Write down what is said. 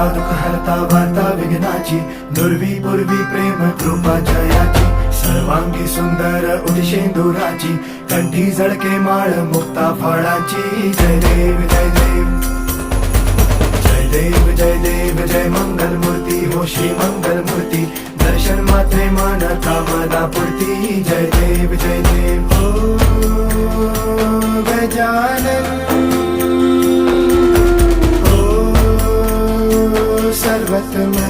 हरता दुःख हरता वार्ता विघ्नाची, दुर्वी पूर्वी प्रेम कृपा जयाची, सर्वांगी सुंदर उदिशेंदुराची, कंठी झळके माळ मुक्ता फळाची. जय देव जय देव जय देव जय देव जय मंगल मूर्ती हो श्री मंगल मूर्ती, दर्शन मात्रे मन कामना पूर्ती. जय देव जय देव हो गजानन हो सर्वतमन.